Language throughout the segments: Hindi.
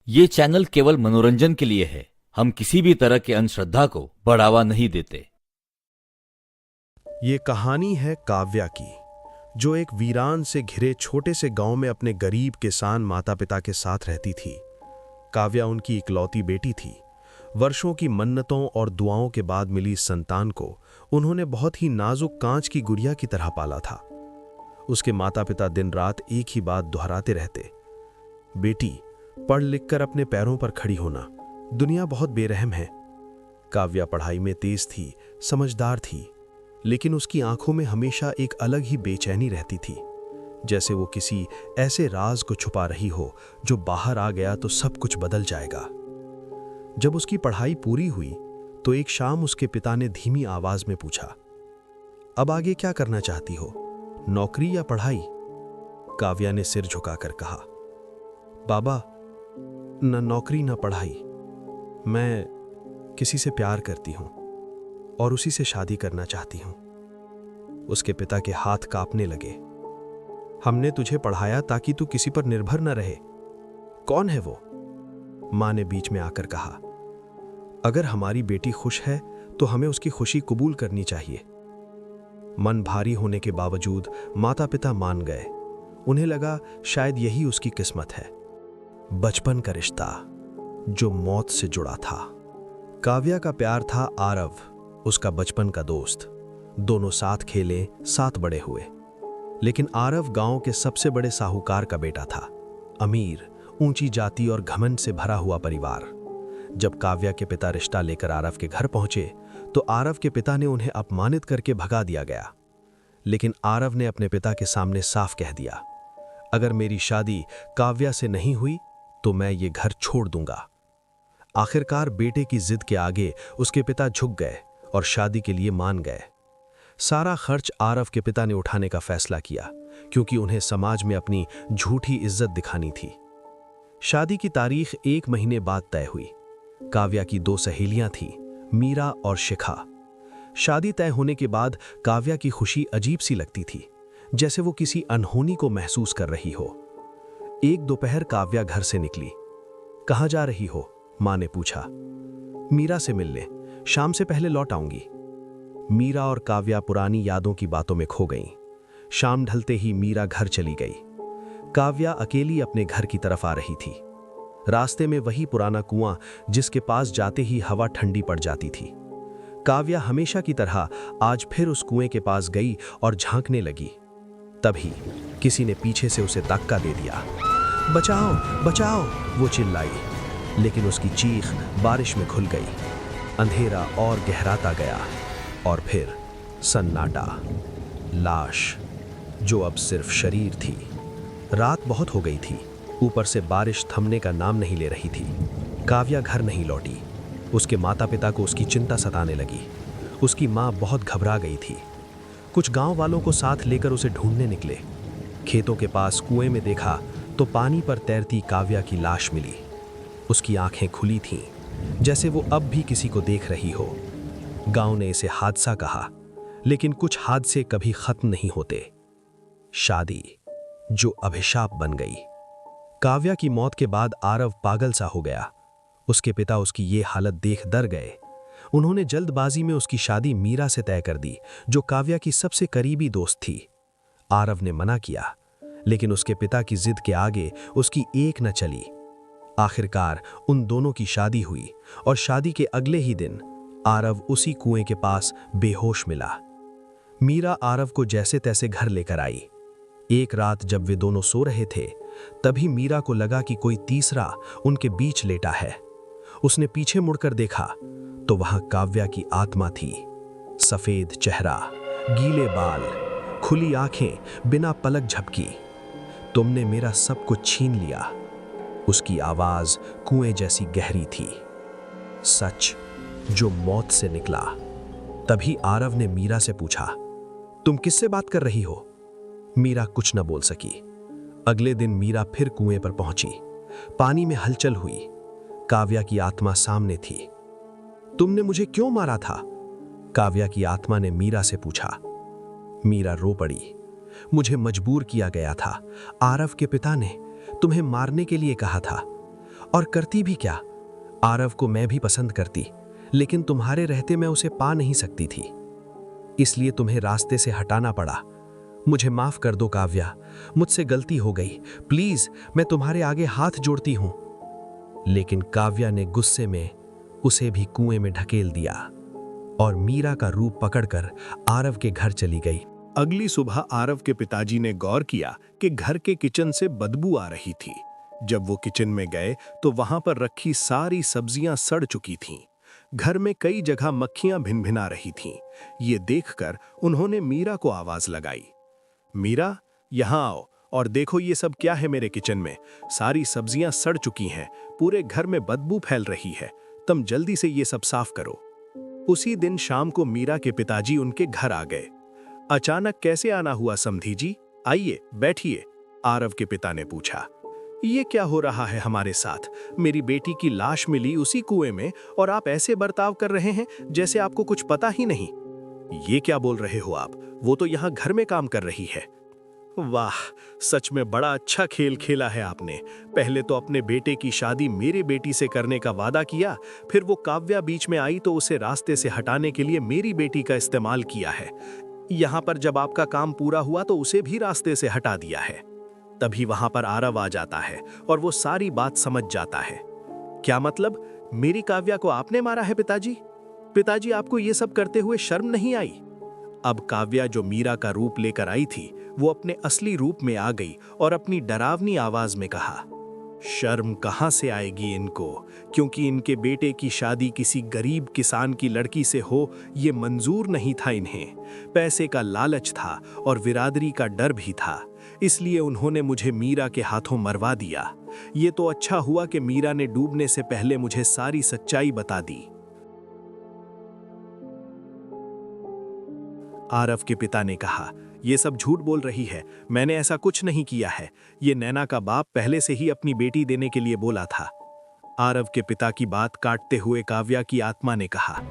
ये चैनल केवल मनोरंजन के लिए है। हम किसी भी तरह के अंधश्रद्धा को बढ़ावा नहीं देते। ये कहानी है काव्या की, जो एक वीरान से घिरे छोटे से गांव में अपने गरीब किसान माता पिता के साथ रहती थी। काव्या उनकी इकलौती बेटी थी। वर्षों की मन्नतों और दुआओं के बाद मिली इस संतान को उन्होंने बहुत ही नाजुक कांच की गुड़िया की तरह पाला था। उसके माता पिता दिन रात एक ही बात दोहराते रहते, बेटी पढ़ लिख कर अपने पैरों पर खड़ी होना, दुनिया बहुत बेरहम है। काव्या पढ़ाई में तेज थी, समझदार थी, लेकिन उसकी आंखों में हमेशा एक अलग ही बेचैनी रहती थी, जैसे वो किसी ऐसे राज को छुपा रही हो जो बाहर आ गया तो सब कुछ बदल जाएगा। जब उसकी पढ़ाई पूरी हुई तो एक शाम उसके पिता ने धीमी आवाज में पूछा, अब आगे क्या करना चाहती हो, नौकरी या पढ़ाई? काव्या ने सिर झुकाकर कहा, बाबा, न नौकरी न पढ़ाई, मैं किसी से प्यार करती हूं और उसी से शादी करना चाहती हूं। उसके पिता के हाथ कांपने लगे। हमने तुझे पढ़ाया ताकि तू किसी पर निर्भर न रहे। कौन है वो? मां ने बीच में आकर कहा, अगर हमारी बेटी खुश है तो हमें उसकी खुशी कबूल करनी चाहिए। मन भारी होने के बावजूद माता पिता मान गए। उन्हें लगा शायद यही उसकी किस्मत है। बचपन का रिश्ता जो मौत से जुड़ा था। काव्या का प्यार था आरव, उसका बचपन का दोस्त। दोनों साथ खेले, साथ बड़े हुए। लेकिन आरव गांव के सबसे बड़े साहूकार का बेटा था। अमीर, ऊंची जाति और घमंड से भरा हुआ परिवार। जब काव्या के पिता रिश्ता लेकर आरव के घर पहुंचे तो आरव के पिता ने उन्हें अपमानित करके भगा दिया गया। लेकिन आरव ने अपने पिता के सामने साफ कह दिया, अगर मेरी शादी काव्या से नहीं हुई तो मैं ये घर छोड़ दूंगा। आखिरकार बेटे की जिद के आगे उसके पिता झुक गए और शादी के लिए मान गए। सारा खर्च आरव के पिता ने उठाने का फैसला किया, क्योंकि उन्हें समाज में अपनी झूठी इज्जत दिखानी थी। शादी की तारीख 1 महीने बाद तय हुई। काव्या की 2 सहेलियां थीं, मीरा और शिखा। शादी तय होने के बाद काव्या की खुशी अजीब सी लगती थी, जैसे वो किसी अनहोनी को महसूस कर रही हो। एक दोपहर काव्या घर से निकली। कहाँ जा रही हो? मां ने पूछा। मीरा से मिलने, शाम से पहले लौट आऊंगी। मीरा और काव्या पुरानी यादों की बातों में खो गईं। शाम ढलते ही मीरा घर चली गई। काव्या अकेली अपने घर की तरफ आ रही थी। रास्ते में वही पुराना कुआं जिसके पास जाते ही हवा ठंडी पड़ जाती थी। काव्या हमेशा की तरह आज फिर उस कुएं के पास गई और झांकने लगी। तभी किसी ने पीछे से उसे धक्का दे दिया। बचाओ, बचाओ, वो चिल्लाई, लेकिन उसकी चीख बारिश में घुल गई। अंधेरा और गहराता गया और फिर सन्नाटा। लाश जो अब सिर्फ शरीर थी। रात बहुत हो गई थी, ऊपर से बारिश थमने का नाम नहीं ले रही थी। काव्या घर नहीं लौटी। उसके माता पिता को उसकी चिंता सताने लगी। उसकी माँ बहुत घबरा गई थी। कुछ गांव वालों को साथ लेकर उसे ढूंढने निकले। खेतों के पास कुएं में देखा तो पानी पर तैरती काव्या की लाश मिली। उसकी आंखें खुली थीं, जैसे वो अब भी किसी को देख रही हो। गांव ने इसे हादसा कहा, लेकिन कुछ हादसे कभी खत्म नहीं होते। शादी जो अभिशाप बन गई। काव्या की मौत के बाद आरव पागल सा हो गया। उसके पिता उसकी ये हालत देख डर गए। उन्होंने जल्दबाजी में उसकी शादी मीरा से तय कर दी, जो काव्या की सबसे करीबी दोस्त थी। आरव ने मना किया, लेकिन उसके पिता की जिद के आगे उसकी एक न चली। आखिरकार उन दोनों की शादी हुई और शादी के अगले ही दिन आरव उसी कुएं के पास बेहोश मिला। मीरा आरव को जैसे तैसे घर लेकर आई। एक रात जब वे दोनों सो रहे थे, तभी मीरा को लगा कि कोई तीसरा उनके बीच लेटा है। उसने पीछे मुड़कर देखा तो वहां काव्या की आत्मा थी। सफेद चेहरा, गीले बाल, खुली आंखें, बिना पलक झपकी। तुमने मेरा सब कुछ छीन लिया। उसकी आवाज कुएं जैसी गहरी थी। सच जो मौत से निकला। तभी आरव ने मीरा से पूछा, तुम किससे बात कर रही हो? मीरा कुछ न बोल सकी। अगले दिन मीरा फिर कुएं पर पहुंची। पानी में हलचल हुई। काव्या की आत्मा सामने थी। तुमने मुझे क्यों मारा था? काव्या की आत्मा ने मीरा से पूछा। मीरा रो पड़ी। मुझे मजबूर किया गया था। आरव के पिता ने तुम्हें मारने के लिए कहा था और करती भी क्या? आरव को मैं भी पसंद करती, लेकिन तुम्हारे रहते मैं उसे पा नहीं सकती थी, इसलिए तुम्हें रास्ते से हटाना पड़ा। मुझे माफ कर दो काव्या, मुझसे गलती हो गई, प्लीज मैं तुम्हारे आगे हाथ जोड़ती हूं। लेकिन काव्या ने गुस्से में उसे भी कुएं में ढकेल दिया और मीरा का रूप पकड़कर आरव के घर चली गई। अगली सुबह आरव के पिताजी ने गौर किया कि घर के किचन से बदबू आ रही थी। जब वो किचन में गए तो वहां पर रखी सारी सब्जियां सड़ चुकी थीं। घर में कई जगह मक्खियां भिनभिना रही थीं। ये देखकर उन्होंने मीरा को आवाज लगाई, मीरा, यहाँ आओ और देखो ये सब क्या है मेरे किचन में। सारी सब्जियां सड़ चुकी हैं, पूरे घर में बदबू फैल रही है, तुम जल्दी से ये सब साफ करो। उसी दिन शाम को मीरा के पिताजी उनके घर आ गए। अचानक कैसे आना हुआ समधी जी? आइए बैठिए, आरव के पिता ने पूछा। ये क्या हो रहा है हमारे साथ? मेरी बेटी की लाश मिली उसी कुएं में और आप ऐसे बर्ताव कर रहे हैं जैसे आपको कुछ पता ही नहीं। ये क्या बोल रहे हो आप? वो तो यहाँ घर में काम कर रही है। वाह, सच में बड़ा अच्छा खेल खेला है आपने। पहले तो अपने बेटे की शादी मेरी बेटी से करने का वादा किया, फिर वो काव्या बीच में आई तो उसे रास्ते से हटाने के लिए मेरी बेटी का इस्तेमाल किया है। यहाँ पर जब आपका काम पूरा हुआ तो उसे भी रास्ते से हटा दिया है। तभी वहां पर आरव आ जाता है और वो सारी बात समझ जाता है। क्या मतलब? मेरी काव्या को आपने मारा है पिताजी? पिताजी, आपको ये सब करते हुए शर्म नहीं आई? अब काव्या जो मीरा का रूप लेकर आई थी वो अपने असली रूप में आ गई और अपनी डरावनी आवाज में कहा, शर्म कहां से आएगी इनको, क्योंकि इनके बेटे की शादी किसी गरीब किसान की लड़की से हो ये मंजूर नहीं था इन्हें। पैसे का लालच था और बिरादरी का डर भी था, इसलिए उन्होंने मुझे मीरा के हाथों मरवा दिया। ये तो अच्छा हुआ कि मीरा ने डूबने से पहले मुझे सारी सच्चाई बता दी। आरव के पिता ने कहा, ये सब झूठ बोल रही है, मैंने ऐसा कुछ नहीं किया है। ये नैना का बाप पहले से ही अपनी बेटी देने के लिए बोला था। आरव के पिता की बात काटते हुए काव्या की आत्मा ने कहा,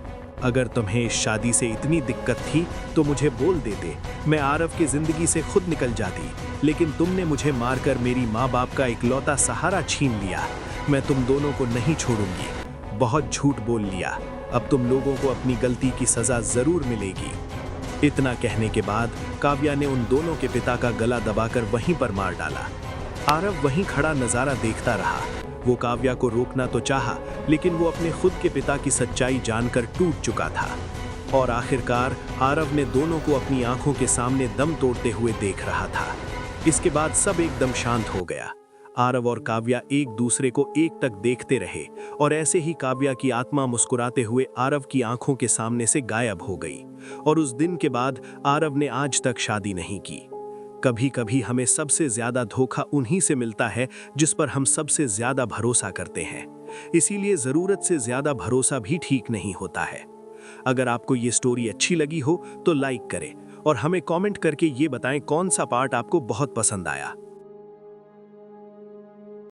अगर तुम्हें इस शादी से इतनी दिक्कत थी तो मुझे बोल देते, मैं आरव की जिंदगी से खुद निकल जाती, लेकिन तुमने मुझे मारकर मेरी माँ बाप का इकलौता सहारा छीन लिया। मैं तुम दोनों को नहीं छोड़ूंगी। बहुत झूठ बोल लिया, अब तुम लोगों को अपनी गलती की सजा जरूर मिलेगी। इतना कहने के बाद काव्या ने उन दोनों के पिता का गला दबाकर वहीं पर मार डाला। आरव वहीं खड़ा नजारा देखता रहा। वो काव्या को रोकना तो चाहा, लेकिन वो अपने खुद के पिता की सच्चाई जानकर टूट चुका था। और आखिरकार आरव ने दोनों को अपनी आंखों के सामने दम तोड़ते हुए देख रहा था। इसके बाद सब एकदम शांत हो गया। आरव और काव्या एक दूसरे को एकटक देखते रहे और ऐसे ही काव्या की आत्मा मुस्कुराते हुए आरव की आंखों के सामने से गायब हो गई। और उस दिन के बाद आरव ने आज तक शादी नहीं की। कभी कभी हमें सबसे ज्यादा धोखा उन्हीं से मिलता है जिस पर हम सबसे ज्यादा भरोसा करते हैं। इसीलिए जरूरत से ज्यादा भरोसा भी ठीक नहीं होता है। अगर आपको ये स्टोरी अच्छी लगी हो तो लाइक करें और हमें कमेंट करके ये बताएं कौन सा पार्ट आपको बहुत पसंद आया।